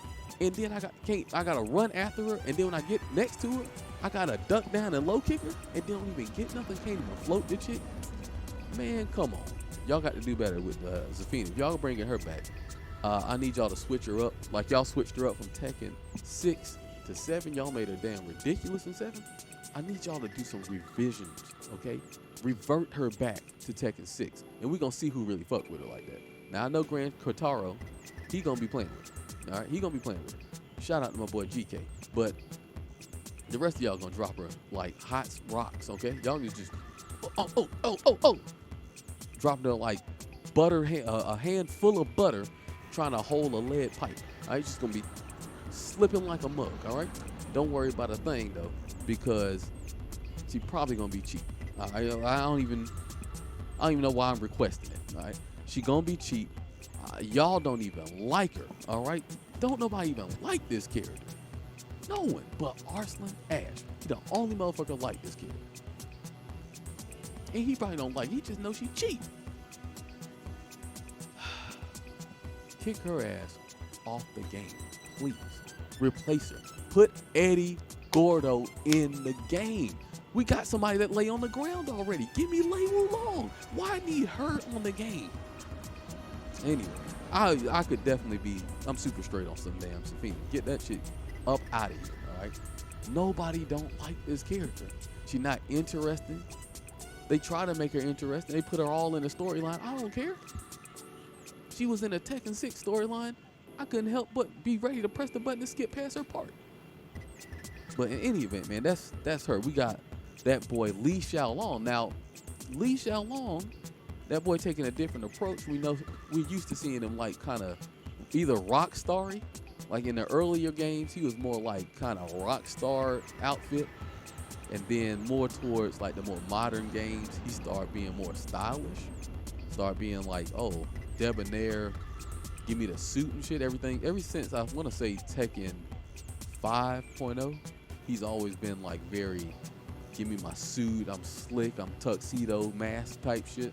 And then I gotta run after her, and then when I get next to her, I got a duck down and low kicker and don't even get nothing, can't even float the chick. Man, come on. Y'all got to do better with Zafina. If y'all bringing her back, I need y'all to switch her up. Like y'all switched her up from Tekken 6 to 7. Y'all made her damn ridiculous in 7. I need y'all to do some revisions, okay? Revert her back to Tekken 6. And we're going to see who really fuck with her like that. Now, I know Grand Kotaro, he going to be playing with her. All right? He going to be playing with her. Shout out to my boy GK. But the rest of y'all going to drop her like hot rocks, okay? Y'all can just, dropping her like butter, a handful of butter trying to hold a lead pipe. All right? Just going to be slipping like a mug, all right? Don't worry about a thing, though, because she probably going to be cheap. I don't even know why I'm requesting it, all right? She going to be cheap. Y'all don't even like her, all right? Don't nobody even like this character. No one but Arslan Ash. He the only motherfucker like this character. And he probably don't like, he just knows she cheap. Kick her ass off the game, please. Replace her. Put Eddie Gordo in the game. We got somebody that lay on the ground already. Give me Lei Wulong. Why need her on the game? Anyway, I could definitely be, I'm super straight on some damn Zafina. Get that shit up out of here, all right? Nobody don't like this character. She not interesting. They try to make her interesting. They put her all in a storyline. I don't care. She was in a Tekken 6 storyline. I couldn't help but be ready to press the button to skip past her part. But in any event, man, that's her. We got that boy Li Xiaolong. Now, Li Xiaolong, that boy taking a different approach. We know we're used to seeing him like kind of either rock starry, like in the earlier games, he was more like kind of rock star outfit, and then more towards like the more modern games, he started being more stylish, started being like, oh, debonair, give me the suit and shit, everything. Ever since I want to say Tekken 5.0, he's always been like very, give me my suit, I'm slick, I'm tuxedo mask type shit.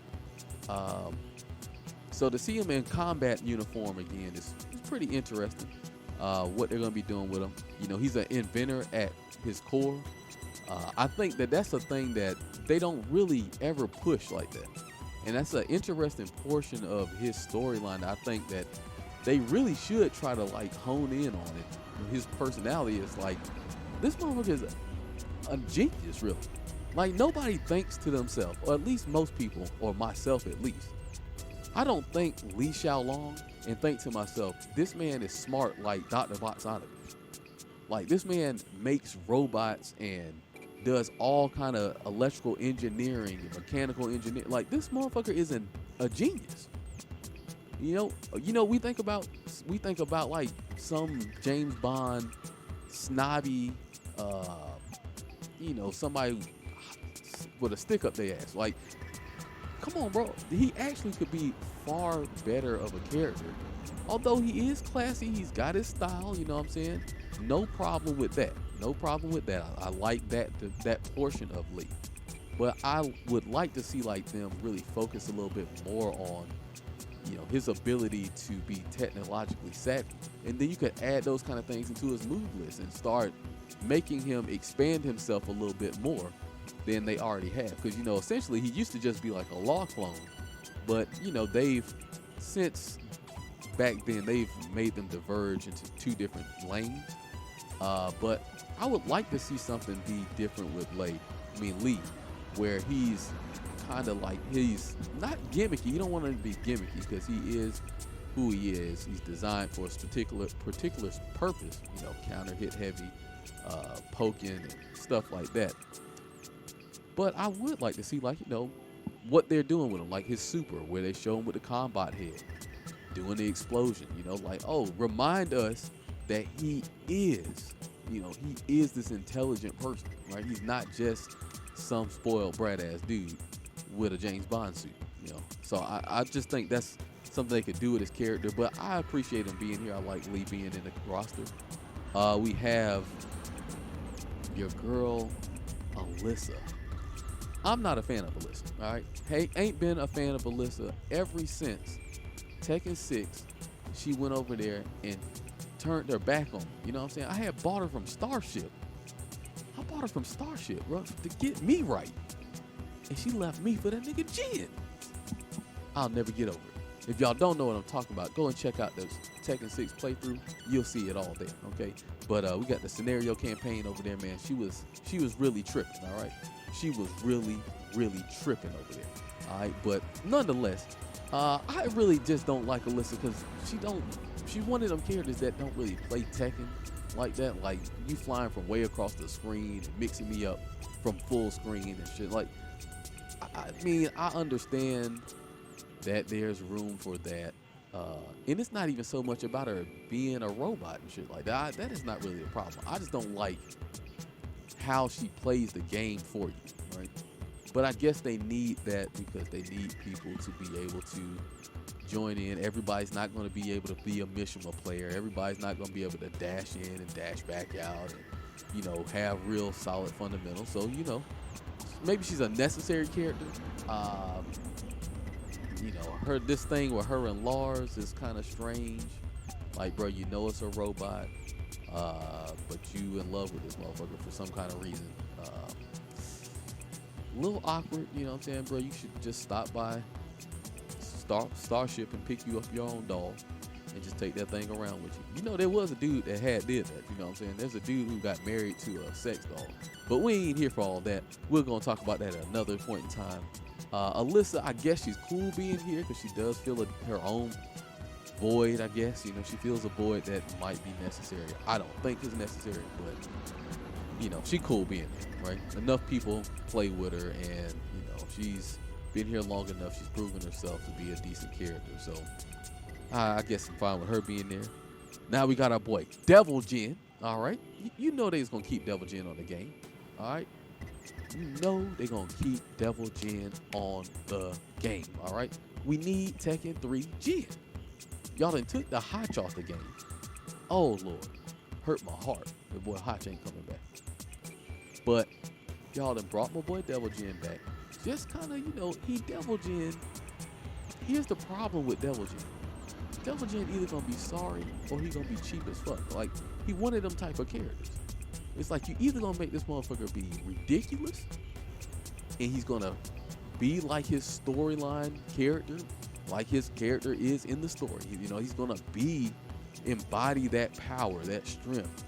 So to see him in combat uniform again is pretty interesting. What they're gonna be doing with him, you know, he's an inventor at his core. I think that's a thing that they don't really ever push like that, and that's an interesting portion of his storyline. I think that they really should try to like hone in on it. His personality is like, this motherfucker is a genius, really. Like, nobody thinks to themselves, or at least most people, or myself at least. I don't think Li Xiaolong and think to myself, this man is smart like Dr. Botsonovic. Like, this man makes robots and does all kind of electrical engineering and mechanical engineering. Like, this motherfucker is a genius. You know, we think about like some James Bond snobby, you know, somebody with a stick up their ass. Like, come on, bro. He actually could be far better of a character. Although he is classy, he's got his style, you know what I'm saying? No problem with that. No problem with that. I like that portion of Lee. But I would like to see like them really focus a little bit more on, you know, his ability to be technologically savvy. And then you could add those kind of things into his move list and start making him expand himself a little bit more than they already have. Because, you know, essentially he used to just be like a law clone. But, you know, they've, since back then, they've made them diverge into two different lanes. But I would like to see something be different with Lee, where he's kind of like, he's not gimmicky. You don't want him to be gimmicky because he is who he is. He's designed for a particular purpose, you know, counter hit heavy, poking and stuff like that. But I would like to see, like, you know, what they're doing with him, like his super, where they show him with the combat head, doing the explosion, you know, like, oh, remind us that he is, you know, he is this intelligent person, right? He's not just some spoiled brat ass dude with a James Bond suit, you know. So I just think that's something they could do with his character, but I appreciate him being here. I like Lee being in the roster. We have your girl, Alyssa. I'm not a fan of Alyssa, all right? Hey, ain't been a fan of Alyssa ever since Tekken 6. She went over there and turned her back on me. You know what I'm saying? I had bought her from Starship. I bought her from Starship, bro, to get me right. And she left me for that nigga Jin. I'll never get over it. If y'all don't know what I'm talking about, go and check out the Tekken 6 playthrough. You'll see it all there, okay? But we got the scenario campaign over there, man. She was really tripping, all right? She was really tripping over there, all right? But nonetheless, I really just don't like Alyssa because she's one of them characters that don't really play Tekken like that. Like, you flying from way across the screen and mixing me up from full screen and shit. Like, I mean, I understand that there's room for that. And it's not even so much about her being a robot and shit like that. That is not really a problem. I just don't like how she plays the game for you, right? But I guess they need that because they need people to be able to join in. Everybody's not going to be able to be a Mishima player. Everybody's not going to be able to dash in and dash back out and, you know, have real solid fundamentals. So, you know, maybe she's a necessary character. You know, this thing with her and Lars is kind of strange. Like, bro, you know it's a robot, but you in love with this motherfucker for some kind of reason. A little awkward, you know what I'm saying, bro? You should just stop by Starship and pick you up your own doll and just take that thing around with you. You know, there was a dude that did that, you know what I'm saying? There's a dude who got married to a sex doll. But we ain't here for all that. We're going to talk about that at another point in time. Alyssa, I guess she's cool being here because she does feel her own void, I guess. You know, she feels a void that might be necessary. I don't think it's necessary, but, you know, she cool being there, right? Enough people play with her, and, you know, she's been here long enough. She's proven herself to be a decent character. So I guess I'm fine with her being there. Now we got our boy Devil Jin. All right, you know they's gonna keep Devil Jin on the game. All right, you know they're gonna keep Devil Jin on the game. All right, we need Tekken 3 Jin. Y'all done took the Hotch off the game. Oh Lord, hurt my heart. The boy Hotch ain't coming back. But y'all done brought my boy Devil Jin back. Just kind of, you know, Devil Jin. Here's the problem with Devil Jin. Devil Jin either gonna be sorry or he gonna be cheap as fuck. Like, he one of them type of characters. It's like you either gonna make this motherfucker be ridiculous and he's gonna be like his storyline character, like his character is in the story. You know, he's gonna embody that power, that strength.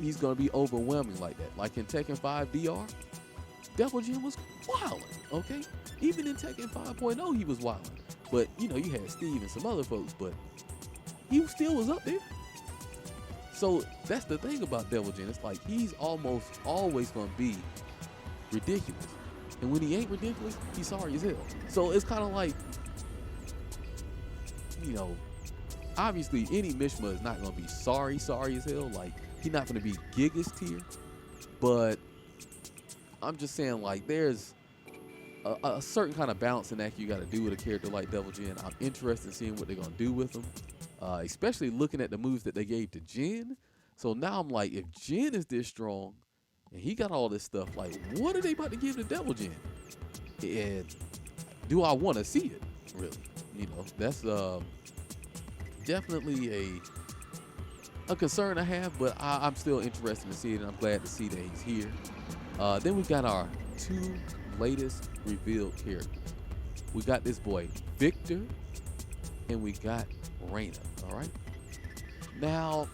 He's gonna be overwhelming like that. Like in Tekken 5 DR, Devil Jin was wilding, okay? Even in Tekken 5.0, he was wilding. But, you know, you had Steve and some other folks, but he still was up there. So that's the thing about Devil Jin. It's like he's almost always going to be ridiculous. And when he ain't ridiculous, he's sorry as hell. So it's kind of like, you know, obviously any Mishima is not going to be sorry as hell. Like, he's not going to be Gigas tier. But I'm just saying, like, there's a certain kind of balancing act you got to do with a character like Devil Jin. I'm interested in seeing what they're going to do with him, especially looking at the moves that they gave to Jin. So now I'm like, if Jin is this strong and he got all this stuff, like, what are they about to give to Devil Jin? And do I want to see it, really? You know, that's definitely a concern I have, but I'm still interested in seeing it, and I'm glad to see that he's here. Then we got our two latest revealed characters. We got this boy Victor, and we got Reina. All right. Now,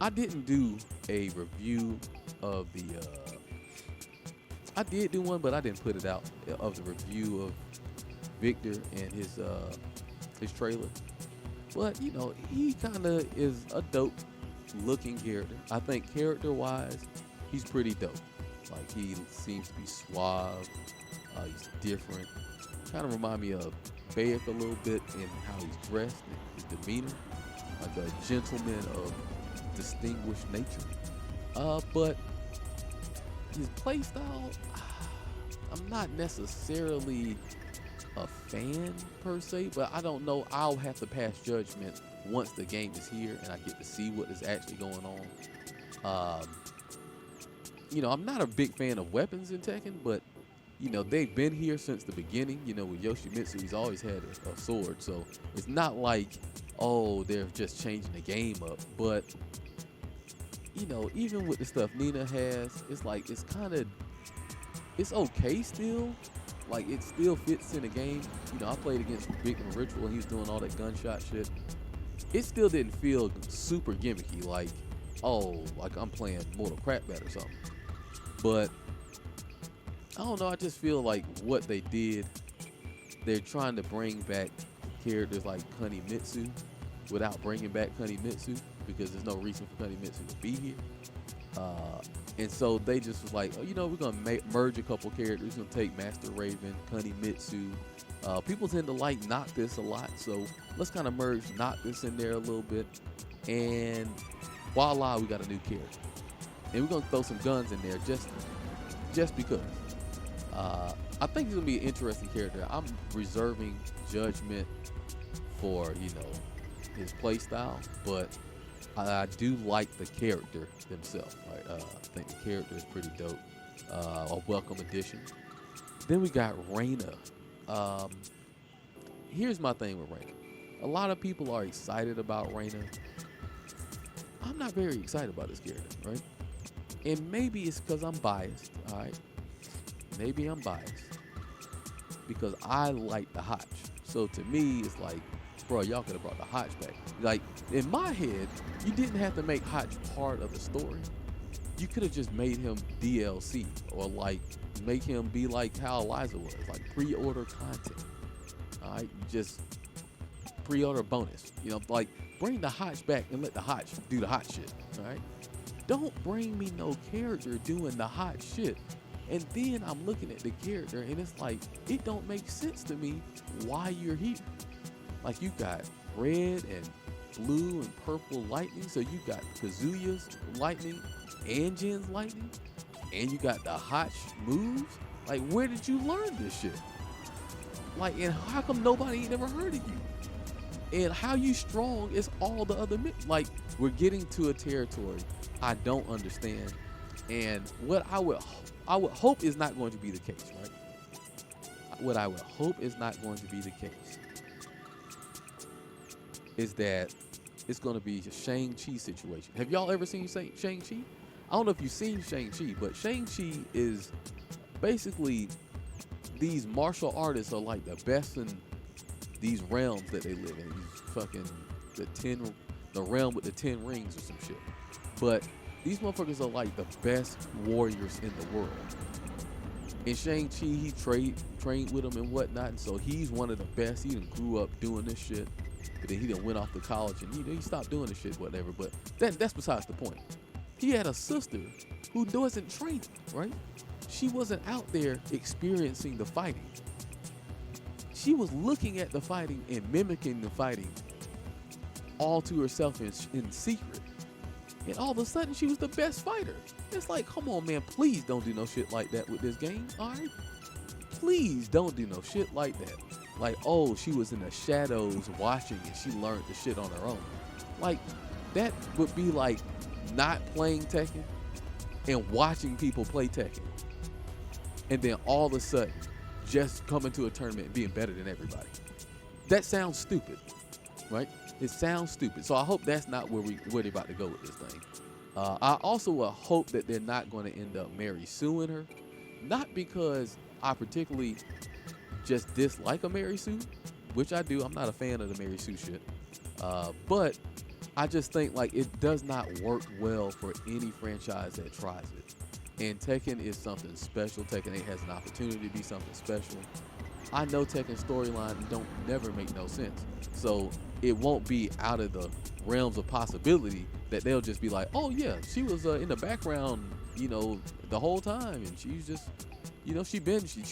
I didn't do a review of the. I did do one, but I didn't put it out of the review of Victor and his trailer. But you know, he kind of is a dope looking character. I think character-wise, he's pretty dope. Like, he seems to be suave. He's different. Kind of remind me of Bayek a little bit in how he's dressed and his demeanor. Like a gentleman of distinguished nature. But his playstyle, I'm not necessarily a fan per se, but I don't know. I'll have to pass judgment once the game is here and I get to see what is actually going on. You know, I'm not a big fan of weapons in Tekken, but, you know, they've been here since the beginning. You know, with Yoshimitsu, he's always had a sword. So it's not like, oh, they're just changing the game up. But, even with the stuff Nina has, it's like it's okay still. Like it still fits in the game. I played against Victim Ritual and he was doing all that gunshot shit. It still didn't feel super gimmicky, like, oh, like I'm playing Mortal Kombat or something. But I don't know, I just feel like what they did, they're trying to bring back characters like Kunimitsu without bringing back Kunimitsu because there's no reason for Kunimitsu to be here. And so they just was like, oh, we're gonna merge a couple characters. We're gonna take Master Raven, Kunimitsu. People tend to like Noctis a lot, so let's kind of merge Noctis in there a little bit. And voila, we got a new character. And we're gonna throw some guns in there just because. I think he's gonna be an interesting character. I'm reserving judgment for his play style, but I do like the character themselves. Right? I think the character is pretty dope. A welcome addition. Then we got Reina. Here's my thing with Reina. A lot of people are excited about Reina. I'm not very excited about this character, right? And maybe it's because I'm biased, all right? Maybe I'm biased because I like the Hotch. So to me, it's like, bro, y'all could have brought the Hotch back. Like, in my head, you didn't have to make Hotch part of the story. You could have just made him DLC or like make him be like how Eliza was, like pre-order content. All right, just pre-order bonus. Like bring the Hotch back and let the Hotch do the hot shit. All right, don't bring me no character doing the hot shit. And then I'm looking at the character and it's like it don't make sense to me why you're here. Like you got red and blue and purple lightning, so you got Kazuya's lightning and Jin's lightning, and you got the Hotch moves. Like, where did you learn this shit? Like, and how come nobody ain't never heard of you? And how you strong is all the other like, we're getting to a territory I don't understand, and what I would hope is not going to be the case, right? What I would hope is not going to be the case is that it's going to be a Shang-Chi situation. Have y'all ever seen Shang-Chi? I don't know if you've seen Shang-Chi, but Shang-Chi is basically these martial artists are like the best in these realms that they live in. These fucking the realm with the 10 rings or some shit. But these motherfuckers are like the best warriors in the world. And Shang-Chi, he trained with them and whatnot, and so he's one of the best. He done grew up doing this shit. But then he done went off to college and he stopped doing this shit, whatever. But that's besides the point. He had a sister who wasn't training, right? She wasn't out there experiencing the fighting. She was looking at the fighting and mimicking the fighting all to herself in secret. And all of a sudden, she was the best fighter. It's like, come on, man, please don't do no shit like that with this game, all right? Please don't do no shit like that. Like, oh, she was in the shadows watching and she learned the shit on her own. Like, that would be like not playing Tekken and watching people play Tekken. And then all of a sudden, just coming to a tournament and being better than everybody. That sounds stupid, right? It sounds stupid. So I hope that's not where they're about to go with this thing. I also hope that they're not going to end up Mary Sueing her. Not because I particularly just dislike a Mary Sue, which I do. I'm not a fan of the Mary Sue shit. But I just think like it does not work well for any franchise that tries it. And Tekken is something special. Tekken 8 has an opportunity to be something special. I know Tekken's storyline don't never make no sense. So it won't be out of the realms of possibility that they'll just be like, oh yeah, she was in the background, the whole time, and she's just, she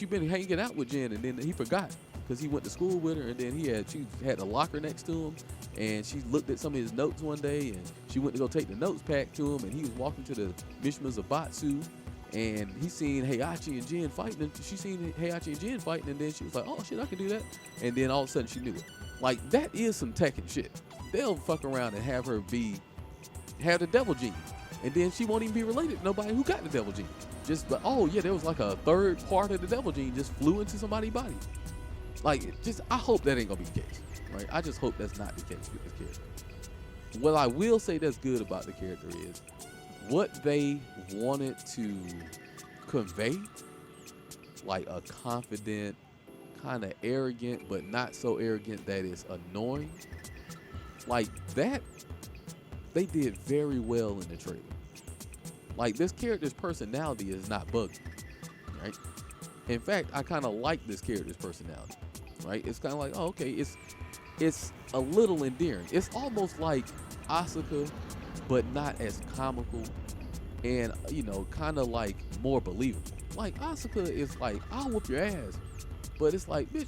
been hanging out with Jin, and then he forgot because he went to school with her, and then she had a locker next to him, and she looked at some of his notes one day, and she went to go take the notes back to him, and he was walking to the Mishima Zabatsu, and he seen Heihachi and Jin fighting, and she seen Heihachi and Jin fighting, and then she was like, oh shit, I can do that, and then all of a sudden she knew it. Like, that is some Tekken shit. They'll fuck around and have her have the devil gene, and then she won't even be related to nobody who got the devil gene. Just, but oh yeah, there was like a third part of the devil gene just flew into somebody's body. Like, I hope that ain't gonna be the case, right? I just hope that's not the case with this character. What I will say that's good about the character is what they wanted to convey, like a confident, kind of arrogant, but not so arrogant that it's annoying. Like that, they did very well in the trailer. Like this character's personality is not buggy, right? In fact, I kind of like this character's personality, right? It's kind of like, oh, okay, it's a little endearing. It's almost like Asuka, but not as comical, and kind of like more believable. Like Asuka is like, I'll whoop your ass, but it's like, bitch,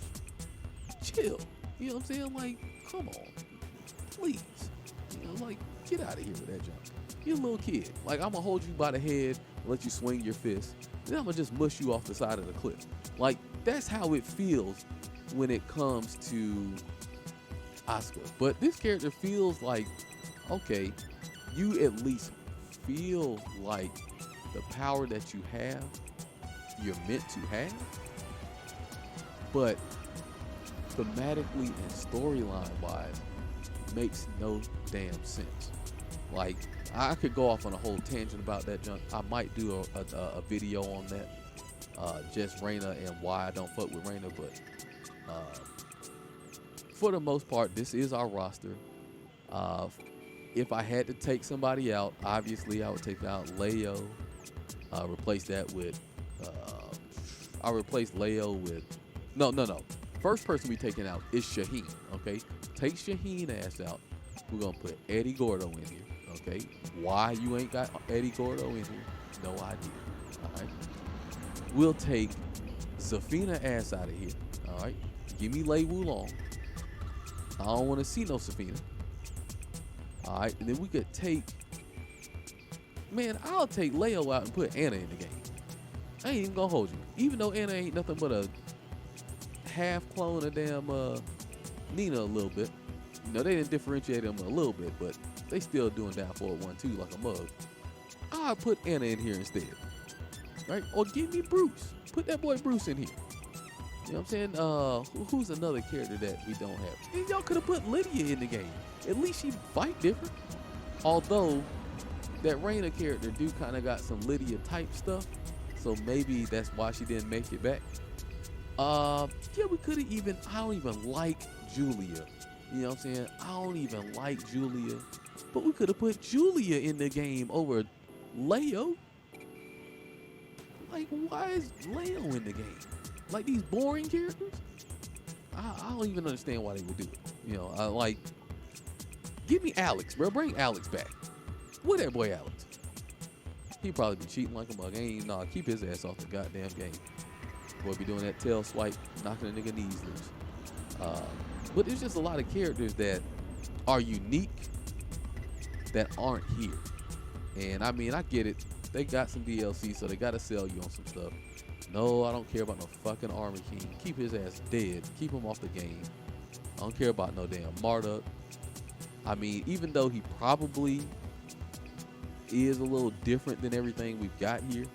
chill. You know what I'm saying? Like, come on, please. Like, get out of here with that junk. You're a little kid. Like, I'm gonna hold you by the head, let you swing your fist, then I'm gonna just mush you off the side of the cliff. Like, that's how it feels when it comes to Asuka. But this character feels like, okay, you at least feel like the power that you have, you're meant to have, but thematically and storyline wise, makes no damn sense. Like, I could go off on a whole tangent about that junk. I might do a video on that, just Reina and why I don't fuck with Reina. But for the most part, this is our roster. If I had to take somebody out, obviously I would take out Leo. Replace that with I'll replace Leo with no. First person we taking out is Shaheen. Okay, take Shaheen ass out. We're gonna put Eddie Gordo in here. Okay, why you ain't got Eddie Gordo in here? No idea. All right, we'll take Zafina ass out of here. All right, give me Lei Wulong. I don't want to see no Zafina. All right, and then we could take. Man, I'll take Leo out and put Anna in the game. I ain't even gonna hold you. Even though Anna ain't nothing but a half clone of damn Nina a little bit. They didn't differentiate them a little bit, but they still doing down for it 1-2 like a mug. I'll put Anna in here instead. Right? Or give me Bruce. Put that boy Bruce in here. You know what I'm saying? Who's another character that we don't have? And y'all could have put Lydia in the game. At least she fight different. Although that Reina character do kind of got some Lydia type stuff, so maybe that's why she didn't make it back. Yeah, we could have even. I don't even like Julia. You know what I'm saying? I don't even like Julia, but we could have put Julia in the game over Leo. Like, why is Leo in the game? Like these boring characters? I don't even understand why they would do it. I like. Give me Alex, bro. Bring Alex back. Where that boy Alex? He probably be cheating like a mug. Keep his ass off the goddamn game. Boy be doing that tail swipe, knocking a nigga knees loose. But there's just a lot of characters that are unique that aren't here. And I mean, I get it. They got some DLC, so they gotta sell you on some stuff. No, I don't care about no fucking Armor King. Keep his ass dead. Keep him off the game. I don't care about no damn Marduk. I mean, even though he probably is a little different than everything we've got here,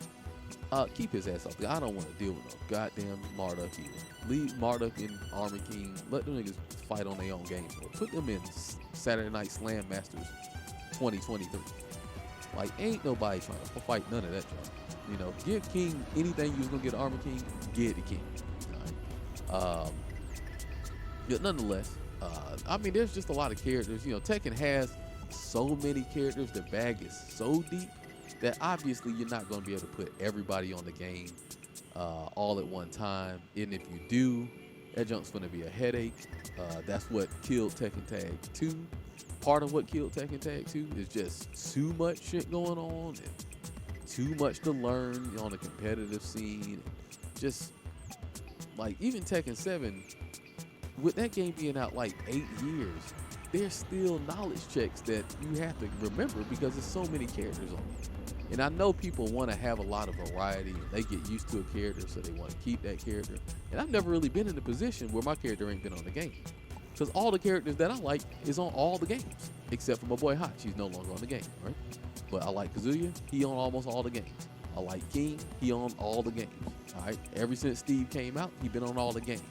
keep his ass off. I don't want to deal with no goddamn Marduk either. Leave Marduk and Armor King. Let them niggas fight on their own game. Put them in Saturday Night Slam Masters 2023. Like, ain't nobody trying to fight none of that junk. Give King anything you was gonna get Armor King, get the King. All right? But nonetheless, I mean, there's just a lot of characters. Tekken has so many characters. The bag is so deep that obviously you're not going to be able to put everybody on the game all at one time. And if you do, that junk's going to be a headache. That's what killed Tekken Tag 2. Part of what killed Tekken Tag 2 is just too much shit going on and too much to learn on the competitive scene. Just like even Tekken 7, with that game being out like 8 years, there's still knowledge checks that you have to remember because there's so many characters on it. And I know people want to have a lot of variety. They get used to a character, so they want to keep that character. And I've never really been in a position where my character ain't been on the game. Because all the characters that I like is on all the games. Except for my boy Hot. She's no longer on the game, right? But I like Kazuya. He on almost all the games. I like King. He on all the games. All right? Ever since Steve came out, he been on all the games.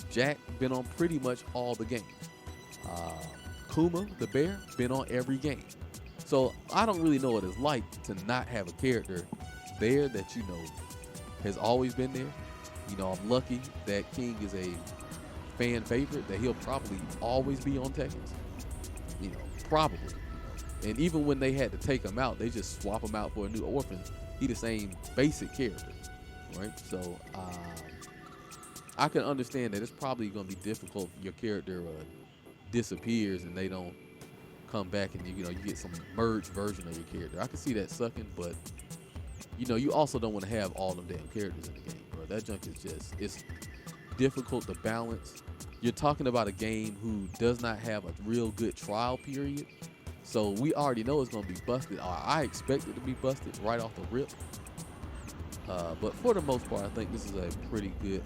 Jack been on pretty much all the games. Kuma, the bear, been on every game. So I don't really know what it's like to not have a character there that has always been there. I'm lucky that King is a fan favorite, that he'll probably always be on Tekken. Probably. And even when they had to take him out, they just swap him out for a new orphan. He the same basic character, right? So I can understand that it's probably going to be difficult if your character disappears and they don't come back, and you get some merged version of your character. I can see that sucking, but you also don't want to have all them damn characters in the game, bro. That junk is it's difficult to balance. You're talking about a game who does not have a real good trial period, so we already know it's going to be busted. Or I expect it to be busted right off the rip. But for the most part, I think this is a pretty good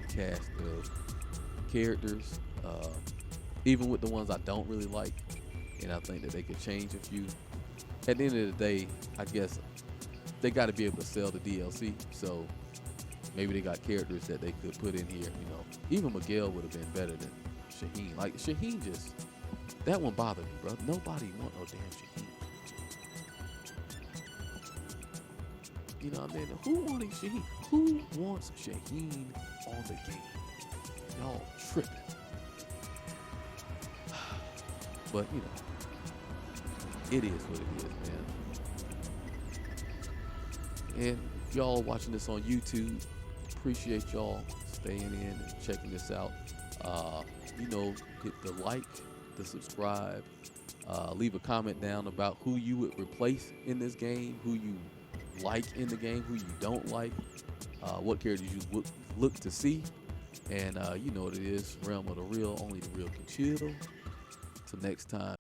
cast of characters. Even with the ones I don't really like, and I think that they could change a few. At the end of the day, I guess they got to be able to sell the DLC, so maybe they got characters that they could put in here. Even Miguel would have been better than Shaheen. Like, Shaheen that one bothered me, bro. Nobody want no damn Shaheen. You know what I mean? Who wanted Shaheen? Who wants Shaheen on the game? Y'all tripping. But, it is what it is, man. And y'all watching this on YouTube, appreciate y'all staying in and checking this out. Hit the like, the subscribe, leave a comment down about who you would replace in this game, who you like in the game, who you don't like, what characters you would look to see. And you know what it is, realm of the real, only the real can chill. Till next time.